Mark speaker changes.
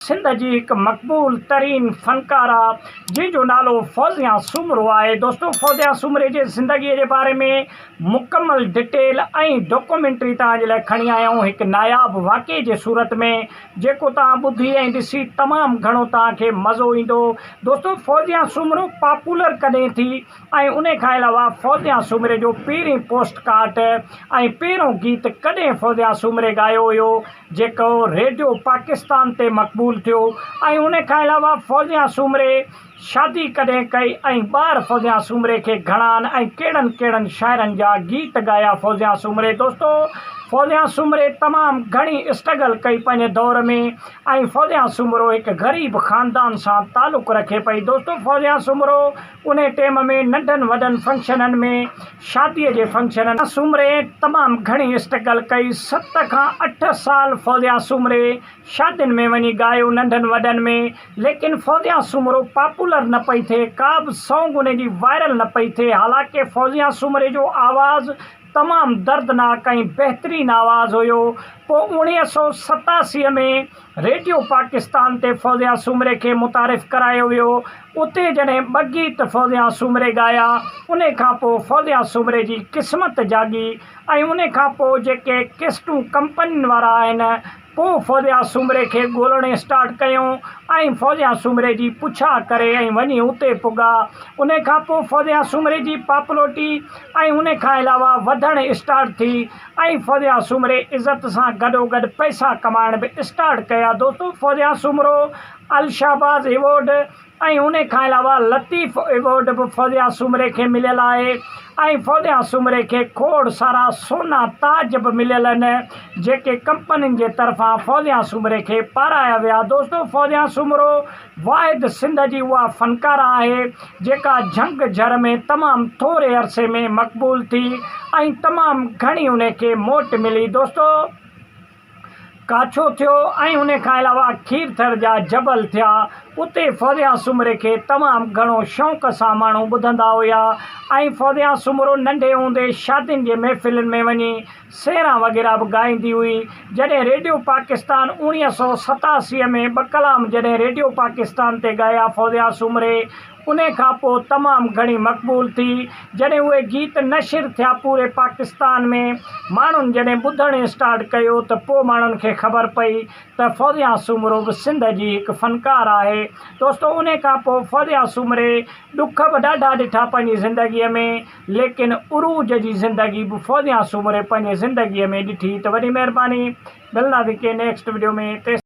Speaker 1: सिंध जी एक मक़बूल तरीन फ़नकारा जंहिंजो नालो फौज़िया सूमरो आहे। दोस्तों, फौज़िया सूमरे जे ज़िंदगीअ जे बारे में मुकमल डिटेल ऐं डॉक्यूमेंट्री तव्हांजे लाइ खणी आया आहियूं हिकु नायाब वाक़े जे सूरत में, जेको तव्हां ॿुधी ऐं ॾिसी तमामु घणो तव्हांखे मज़ो ईंदो। दोस्तों, फौज़िया सूमरो पॉपुलर कॾहिं थी ऐं उन खां अलावा फौज़िया सूमरे जो पहिरीं पोस्ट कार्ड ऐं पहिरों गीत कॾहिं फौज़िया सूमरे ॻायो हुयो, जेको रेडियो पाकिस्तान ते मक़बूल थियो। ऐं उन खां अलावा फौज़िया सूमरे शादी कॾहिं कई ऐं ॿार फौज़िया सूमरे खे घणा आहिनि ऐं कहिड़नि कहिड़नि शाइरनि जा गीत ॻाया फौज़िया सूमरे। दोस्तों, फौज़िया सूमरे तमामु घणी स्ट्रगल कई पंहिंजे दौर में ऐं फौज़िया सूमरो हिकु ग़रीब ख़ानदान सां तालुक़ु रखे पई। दोस्तों, फौज़िया सूमरो उन टाइम में नंढनि वॾनि फंक्शननि में, शादीअ जे फंक्शननि सूमरे तमामु घणी स्ट्रगल कई। 7 खां 8 साल फौज़िया सूमरे शादियुनि में वञी ॻायो नंढनि वॾनि में, लेकिन फौज़िया सूमरो पॉपुलर न पई थिए, का बि सॉन्ग उन जी वायरल न पई थिए। हालांकि फौज़िया सूमरे जो आवाज़ु तमामु दर्दनाक ऐं बहितरीन आवाज़ हुयो। पोइ 1987 में रेडियो पाकिस्तान ते फौज़िया सूमरे खे मुतारिफ़ करायो वियो। उते जॾहिं 2 गीत फौज़िया सूमरे ॻाया, उन खां पोइ फौज़िया सूमरे जी क़िस्मत जागी ऐं उन खां पोइ जेके किस्टूं कंपनियुनि वारा आहिनि, पोइ फौज़िया सूमरे खे ॻोल्हण स्टार्ट कयूं ऐं फौज़िया सूमरे जी पुछा करे ऐं वञी उते पुॻा। उन खां पोइ फौज़िया सूमरे जी पॉपुलरिटी ऐं उन खां अलावा वधणु स्टार्ट थी ऐं फौज़िया सूमरे इज़त सां गॾोगॾु पैसा कमाइण बि स्टार्ट कया। दोस्तों, फौज़िया सूमरो अल शाहबाज़ एवॉर्ड ऐं उन खां अलावा लतीफ़ एवॉर्ड बि फौज़िया सूमरे खे मिलियल आहे ऐं फौज़िया सूमरे खे खोड़ सारा सोना ताज बि मिलियल आहिनि, जेके कंपनियुनि जे तरफ़ां फौज़िया सूमरे खे पाराया विया। दोस्तों, फौज़िया सूमरो वाहिद सिंध जी उहा फ़नकारा आहे जेका झंग झर में तमामु थोरे अरसे में मक़बूल थी ऐं तमामु घणी उन खे मोट मिली। दोस्तों, काछो थियो ऐं उन खां अलावा खीरथर जा जबल थिया, उते फौज़िया सूमरे खे तमामु घणो शौक़ सां माण्हू ॿुधंदा हुया ऐं फौज़िया सूमरो नंढे हूंदे शादियुनि जे महफ़िलुनि में वञी सेरा वग़ैरह बि ॻाईंदी हुई। जॾहिं रेडियो पाकिस्तान 1987 में 2 कलाम जॾहिं रेडियो पाकिस्तान ते ॻाया फौज़िया सूमरे, उन खां पोइ तमामु घणी मक़बूल थी। जॾहिं उहे गीत नशिर थिया पूरे पाकिस्तान में, माण्हुनि जॾहिं ॿुधणु स्टार्ट कयो त पोइ माण्हुनि खे ख़बर पई त फौज़िया सूमरो बि सिंध जी हिकु फ़नकार आहे। दोस्तों, उन खां पोइ फौज़िया सूमरे ॾुख बि ॾाढा ॾिठा पंहिंजी ज़िंदगीअ में, लेकिन उरूज जी ज़िंदगी बि फौज़िया सूमरे पंहिंजे ज़िंदगीअ में ॾिठी। त वॾी महिरबानी, मिलंदासीं के नेक्स्ट वीडियो में।